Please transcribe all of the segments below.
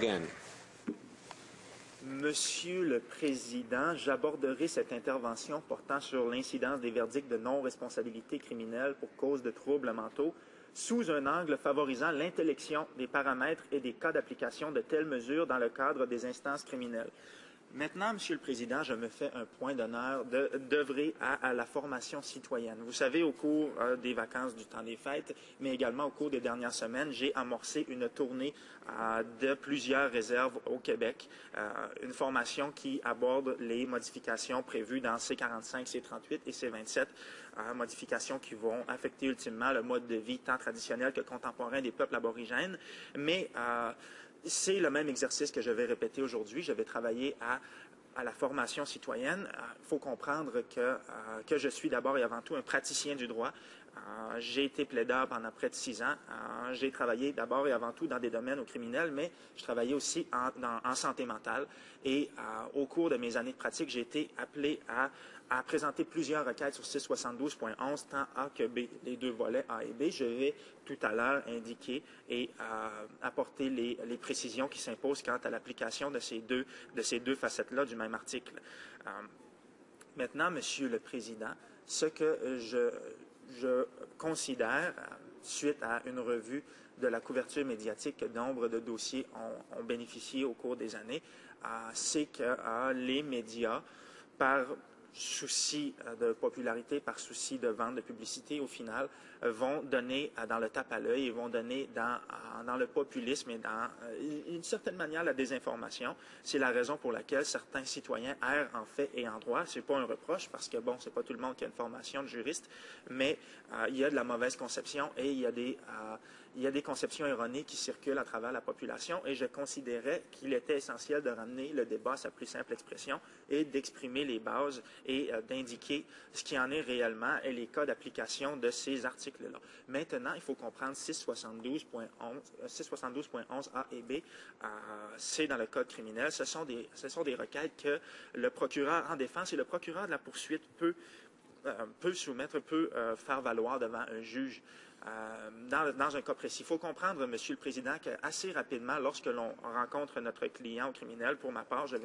again. Monsieur le Président, j'aborderai cette intervention portant sur l'incidence des verdicts de non-responsabilité criminelle pour cause de troubles mentaux sous un angle favorisant l'intellection des paramètres et des cas d'application de telles mesures dans le cadre des instances criminelles. Maintenant, Monsieur le Président, je me fais un point d'honneur d'œuvrer à la formation citoyenne. Vous savez, au cours des vacances du temps des fêtes, mais également au cours des dernières semaines, j'ai amorcé une tournée de plusieurs réserves au Québec, une formation qui aborde les modifications prévues dans C45, C38 et C27, modifications qui vont affecter ultimement le mode de vie tant traditionnel que contemporain des peuples aborigènes, mais c'est le même exercice que je vais répéter aujourd'hui. Je vais travailler à la formation citoyenne. Il faut comprendre que je suis d'abord et avant tout un praticien du droit. J'ai été plaideur pendant près de 6 ans. J'ai travaillé d'abord et avant tout dans des domaines au criminel, mais je travaillais aussi en santé mentale. Et au cours de mes années de pratique, j'ai été appelé à présenter plusieurs requêtes sur 672.11, tant A que B, les deux volets A et B. Je vais tout à l'heure indiquer et apporter les précisions qui s'imposent quant à l'application de ces deux facettes-là du même article. Maintenant, Monsieur le Président, ce que je considère, suite à une revue de la couverture médiatique que nombre de dossiers ont bénéficié au cours des années, c'est que les médias, par souci de popularité, par souci de vente de publicité, au final, vont donner dans le tape à l'œil et vont donner dans le populisme et dans une certaine manière la désinformation. C'est la raison pour laquelle certains citoyens errent en fait et en droit. C'est pas un reproche parce que bon, c'est pas tout le monde qui a une formation de juriste, mais il y a de la mauvaise conception et il y a des conceptions erronées qui circulent à travers la population et je considérais qu'il était essentiel de ramener le débat à sa plus simple expression et d'exprimer les bases et d'indiquer ce qui en est réellement et les cas d'application de ces articles-là. Maintenant, il faut comprendre 672.11 A et B, c'est dans le code criminel. Ce sont des requêtes que le procureur en défense et le procureur de la poursuite peut faire valoir devant un juge. Dans un cas précis. Il faut comprendre, Monsieur le Président, qu'assez rapidement, lorsque l'on rencontre notre client au criminel, pour ma part, je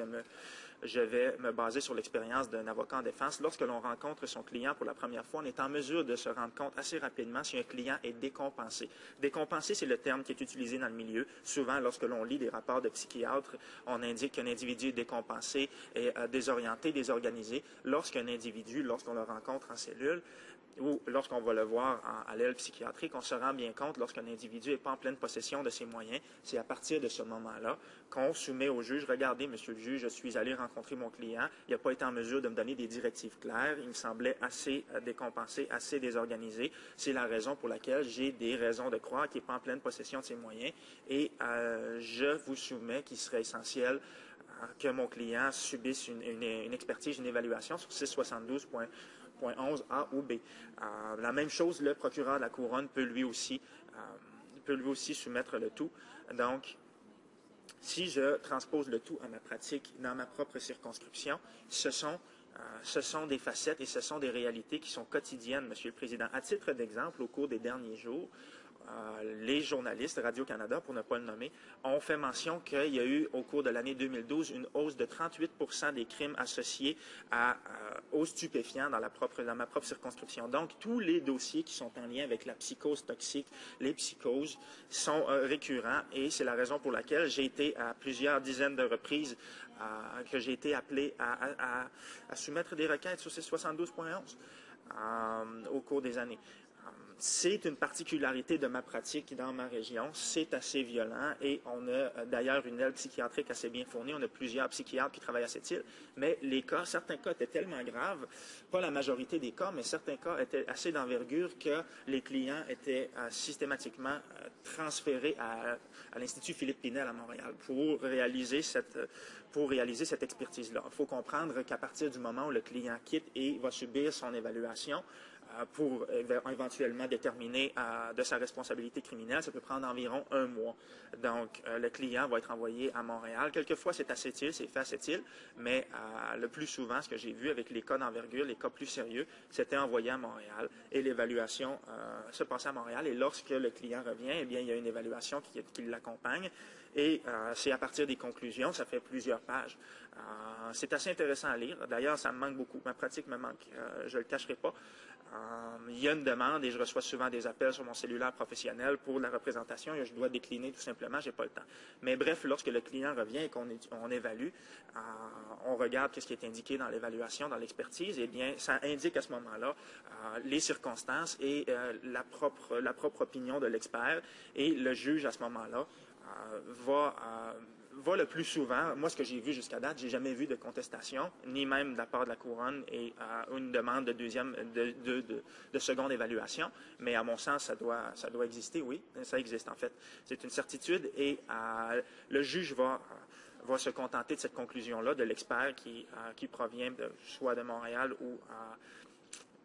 vais me baser sur l'expérience d'un avocat en défense. Lorsque l'on rencontre son client pour la première fois, on est en mesure de se rendre compte assez rapidement si un client est décompensé. Décompensé, c'est le terme qui est utilisé dans le milieu. Souvent, lorsque l'on lit des rapports de psychiatres, on indique qu'un individu est décompensé, est désorienté, désorganisé. Lorsqu'on le rencontre en cellule, ou lorsqu'on va le voir à l'aile psychiatrique, on se rend bien compte lorsqu'un individu n'est pas en pleine possession de ses moyens. C'est à partir de ce moment-là qu'on soumet au juge, regardez, monsieur le juge, je suis allé rencontrer mon client, il n'a pas été en mesure de me donner des directives claires, il me semblait assez décompensé, assez désorganisé. C'est la raison pour laquelle j'ai des raisons de croire qu'il n'est pas en pleine possession de ses moyens et je vous soumets qu'il serait essentiel que mon client subisse une expertise, une évaluation sur 672.11 A ou B. La même chose, le procureur de la Couronne peut lui aussi soumettre le tout. Donc, si je transpose le tout à ma pratique dans ma propre circonscription, ce sont des facettes et ce sont des réalités qui sont quotidiennes, Monsieur le Président. À titre d'exemple, au cours des derniers jours, les journalistes, Radio-Canada, pour ne pas le nommer, ont fait mention qu'il y a eu, au cours de l'année 2012, une hausse de 38% des crimes associés aux stupéfiants dans ma propre circonscription. Donc, tous les dossiers qui sont en lien avec la psychose toxique, les psychoses, sont récurrents et c'est la raison pour laquelle j'ai été à plusieurs dizaines de reprises que j'ai été appelé à soumettre des requêtes sur ces 72.11 au cours des années. C'est une particularité de ma pratique dans ma région. C'est assez violent et on a d'ailleurs une aile psychiatrique assez bien fournie. On a plusieurs psychiatres qui travaillent à cette île. Mais certains cas étaient tellement graves, pas la majorité des cas, mais certains cas étaient assez d'envergure que les clients étaient systématiquement transférés à l'Institut Philippe Pinel à Montréal pour réaliser cette expertise-là. Il faut comprendre qu'à partir du moment où le client quitte et va subir son évaluation, pour éventuellement déterminer de sa responsabilité criminelle, ça peut prendre environ 1 mois. Donc, le client va être envoyé à Montréal. Quelquefois, c'est à Sept-Îles, c'est fait à Sept-Îles, mais le plus souvent, ce que j'ai vu avec les cas d'envergure, les cas plus sérieux, c'était envoyé à Montréal et l'évaluation se passait à Montréal. Et lorsque le client revient, eh bien, il y a une évaluation qui l'accompagne. Et c'est à partir des conclusions, ça fait plusieurs pages. C'est assez intéressant à lire. D'ailleurs, ça me manque beaucoup. Ma pratique me manque. Je ne le cacherai pas. Il y a une demande et je reçois souvent des appels sur mon cellulaire professionnel pour la représentation et je dois décliner tout simplement, je n'ai pas le temps. Mais bref, lorsque le client revient et qu'on évalue, on regarde ce qui est indiqué dans l'évaluation, dans l'expertise, et bien, ça indique à ce moment-là les circonstances et la propre opinion de l'expert et le juge à ce moment-là va le plus souvent, moi ce que j'ai vu jusqu'à date, j'ai jamais vu de contestation, ni même de la part de la couronne et une demande de seconde évaluation, mais à mon sens, ça doit exister, oui, ça existe en fait. C'est une certitude et le juge va se contenter de cette conclusion-là, de l'expert qui provient soit de Montréal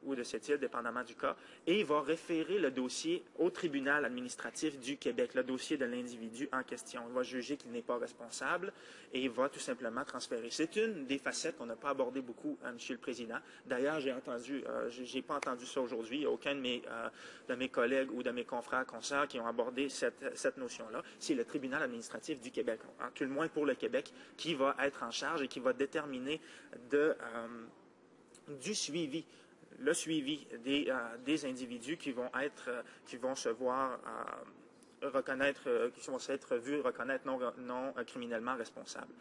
ou de cette île, dépendamment du cas, et il va référer le dossier au tribunal administratif du Québec, le dossier de l'individu en question. Il va juger qu'il n'est pas responsable et il va tout simplement transférer. C'est une des facettes qu'on n'a pas abordées beaucoup, Monsieur le Président. D'ailleurs, j'ai pas entendu ça aujourd'hui. Il n'y a aucun de mes collègues ou de mes confrères, consoeurs qui ont abordé cette notion-là. C'est le tribunal administratif du Québec, en tout le moins pour le Québec, qui va être en charge et qui va déterminer du suivi. Le suivi des individus qui vont se voir qui vont s'être vus reconnaître non criminellement responsables.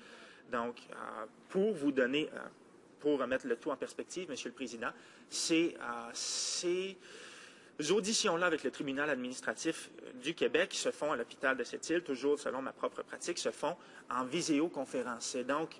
Donc, pour remettre le tout en perspective, Monsieur le Président, ces auditions-là avec le tribunal administratif du Québec se font à l'hôpital de cette île, toujours selon ma propre pratique, se font en visioconférence. C'est donc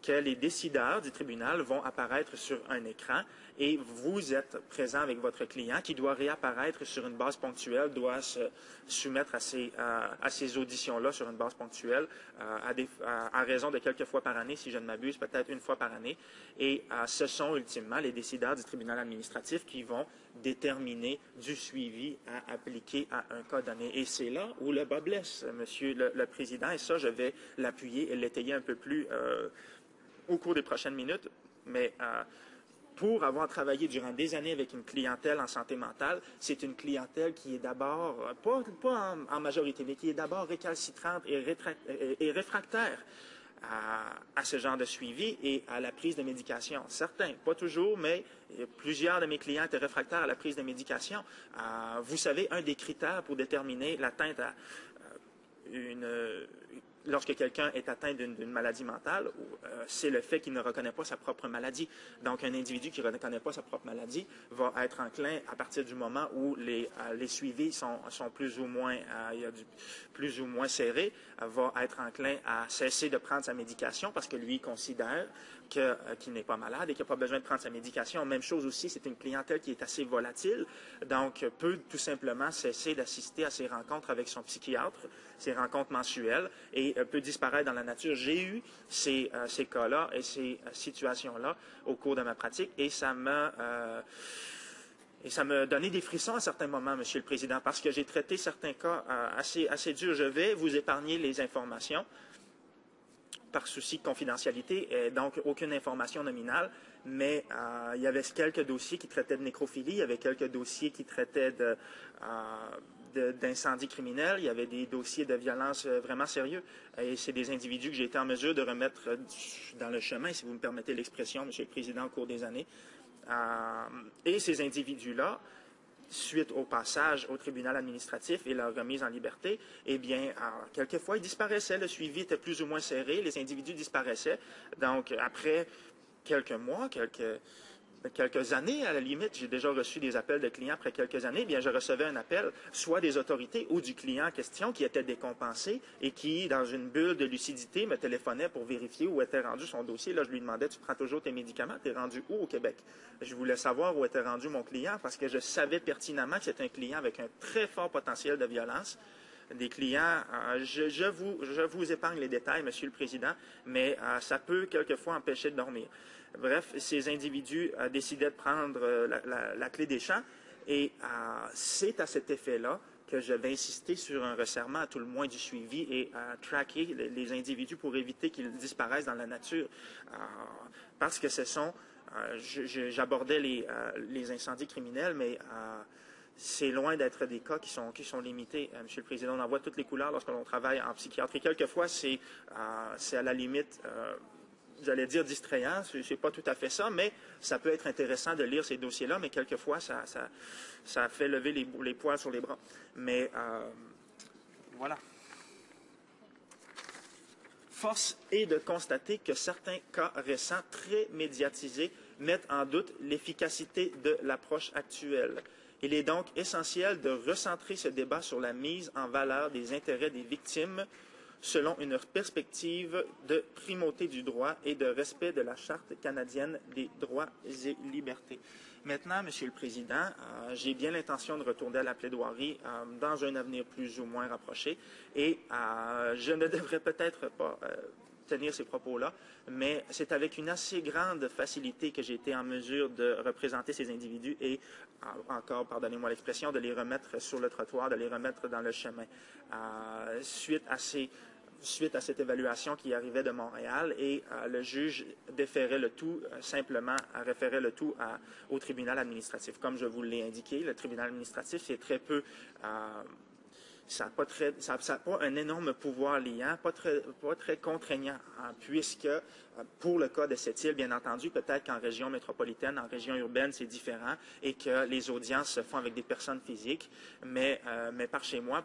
que les décideurs du tribunal vont apparaître sur un écran et vous êtes présent avec votre client qui doit réapparaître sur une base ponctuelle, doit se soumettre à ces auditions-là sur une base ponctuelle à raison de quelques fois par année, si je ne m'abuse, peut-être une fois par année. Et ce sont ultimement les décideurs du tribunal administratif qui vont déterminer du suivi à appliquer à un cas donné. Et c'est là où le bas blesse, Monsieur le Président, et ça, je vais l'appuyer et l'étayer un peu plus au cours des prochaines minutes, mais pour avoir travaillé durant des années avec une clientèle en santé mentale, c'est une clientèle qui est d'abord, pas en majorité, mais qui est d'abord récalcitrante et réfractaire à ce genre de suivi et à la prise de médication. Certains, pas toujours, mais plusieurs de mes clients étaient réfractaires à la prise de médication. Vous savez, un des critères pour déterminer l'atteinte à lorsque quelqu'un est atteint d'une maladie mentale, c'est le fait qu'il ne reconnaît pas sa propre maladie. Donc, un individu qui ne reconnaît pas sa propre maladie va être enclin, à partir du moment où les suivis sont plus ou moins serrés, va être enclin à cesser de prendre sa médication parce que lui considère qu'il n'est pas malade et qu'il n'a pas besoin de prendre sa médication. Même chose aussi, c'est une clientèle qui est assez volatile, donc peut tout simplement cesser d'assister à ses rencontres avec son psychiatre, ses rencontres mensuelles, et peut disparaître dans la nature. J'ai eu ces cas-là et ces situations-là au cours de ma pratique, et ça m'a donné des frissons à certains moments, Monsieur le Président, parce que j'ai traité certains cas assez durs. Je vais vous épargner les informations par souci de confidentialité, et donc aucune information nominale, mais il y avait quelques dossiers qui traitaient de nécrophilie, il y avait quelques dossiers qui traitaient d'incendies criminels, il y avait des dossiers de violence vraiment sérieux, et c'est des individus que j'ai été en mesure de remettre dans le chemin, si vous me permettez l'expression, Monsieur le Président, au cours des années. Et ces individus-là, suite au passage au tribunal administratif et leur remise en liberté, eh bien, quelquefois, ils disparaissaient. Le suivi était plus ou moins serré. Les individus disparaissaient. Donc, après quelques mois, quelques années, à la limite, j'ai déjà reçu des appels de clients après quelques années, eh bien, je recevais un appel soit des autorités ou du client en question qui était décompensé et qui, dans une bulle de lucidité, me téléphonait pour vérifier où était rendu son dossier. Là, je lui demandais, tu prends toujours tes médicaments, tu es rendu où au Québec? Je voulais savoir où était rendu mon client parce que je savais pertinemment que c'était un client avec un très fort potentiel de violence. Des clients, je vous épargne les détails, Monsieur le Président, mais ça peut quelquefois empêcher de dormir. Bref, ces individus décidaient de prendre la clé des champs et c'est à cet effet-là que je vais insister sur un resserrement à tout le moins du suivi et à traquer les individus pour éviter qu'ils disparaissent dans la nature. Parce que ce sont, j'abordais les incendies criminels, mais c'est loin d'être des cas qui sont limités. Monsieur le Président, on en voit toutes les couleurs lorsque l'on travaille en psychiatrie. Quelquefois, c'est à la limite, j'allais dire distrayant, c'est pas tout à fait ça, mais ça peut être intéressant de lire ces dossiers-là, mais quelquefois, ça fait lever les poils sur les bras. Mais voilà. Force est de constater que certains cas récents très médiatisés mettent en doute l'efficacité de l'approche actuelle. Il est donc essentiel de recentrer ce débat sur la mise en valeur des intérêts des victimes selon une perspective de primauté du droit et de respect de la Charte canadienne des droits et libertés. Maintenant, Monsieur le Président, j'ai bien l'intention de retourner à la plaidoirie dans un avenir plus ou moins rapproché et je ne devrais peut-être pas tenir ces propos-là, mais c'est avec une assez grande facilité que j'ai été en mesure de représenter ces individus et, encore, pardonnez-moi l'expression, de les remettre sur le trottoir, de les remettre dans le chemin. Suite à cette évaluation qui arrivait de Montréal, et le juge déférait le tout, simplement référait le tout au tribunal administratif. Comme je vous l'ai indiqué, le tribunal administratif, c'est très peu... ça n'a pas un énorme pouvoir liant, pas très contraignant, puisque pour le cas de cette île, bien entendu, peut-être qu'en région métropolitaine, en région urbaine, c'est différent et que les audiences se font avec des personnes physiques, mais par chez moi,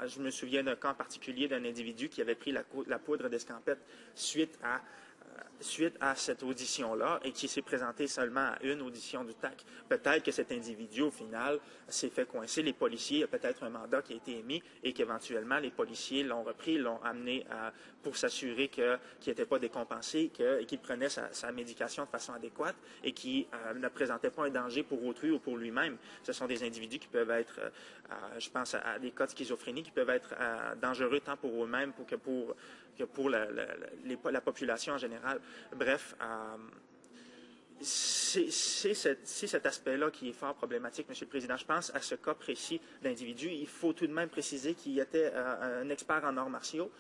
je me souviens d'un cas en particulier d'un individu qui avait pris la poudre d'escampette suite à cette audition-là et qui s'est présenté seulement à une audition du TAC. Peut-être que cet individu, au final, s'est fait coincer. Les policiers, il y a peut-être un mandat qui a été émis et qu'éventuellement, les policiers l'ont repris, l'ont amené pour s'assurer qu'il n'était pas décompensé et qu'il prenait sa médication de façon adéquate et qu'il ne présentait pas un danger pour autrui ou pour lui-même. Ce sont des individus qui peuvent être, je pense à des cas de schizophrénie, qui peuvent être dangereux tant pour eux-mêmes que pour la population en général. Bref, c'est cet aspect-là qui est fort problématique, Monsieur le Président. Je pense à ce cas précis d'individu. Il faut tout de même préciser qu'il était un expert en arts martiaux.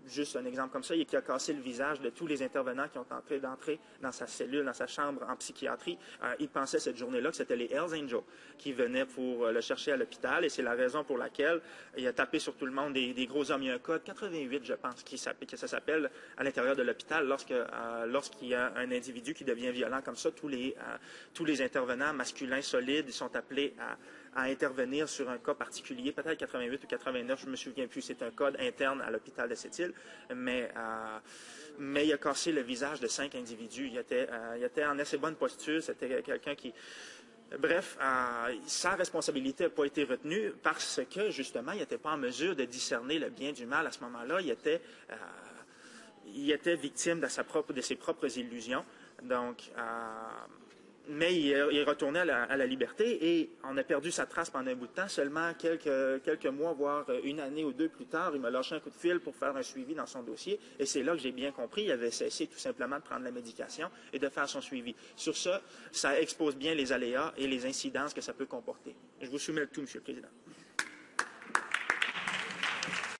Juste un exemple comme ça, qui a cassé le visage de tous les intervenants qui ont tenté d'entrer dans sa cellule, dans sa chambre en psychiatrie. Il pensait cette journée-là que c'était les Hells Angels qui venaient pour le chercher à l'hôpital, et c'est la raison pour laquelle il a tapé sur tout le monde des gros hommes. Il y a un code 88, je pense, que ça s'appelle à l'intérieur de l'hôpital lorsqu'il y a un individu qui devient violent comme ça. Tous les intervenants masculins solides sont appelés à intervenir sur un cas particulier, peut-être 88 ou 89, je ne me souviens plus, c'est un code interne à l'hôpital de cette île, mais il a cassé le visage de 5 individus. Il était en assez bonne posture, c'était quelqu'un qui... Bref, sa responsabilité n'a pas été retenue parce que, justement, il n'était pas en mesure de discerner le bien du mal à ce moment-là. Il était victime de ses propres illusions. Donc... mais il est retourné à la liberté et on a perdu sa trace pendant un bout de temps. Seulement quelques mois, voire une année ou deux plus tard, il m'a lâché un coup de fil pour faire un suivi dans son dossier. Et c'est là que j'ai bien compris. Il avait cessé tout simplement de prendre la médication et de faire son suivi. Sur ça expose bien les aléas et les incidences que ça peut comporter. Je vous soumets le tout, Monsieur le Président.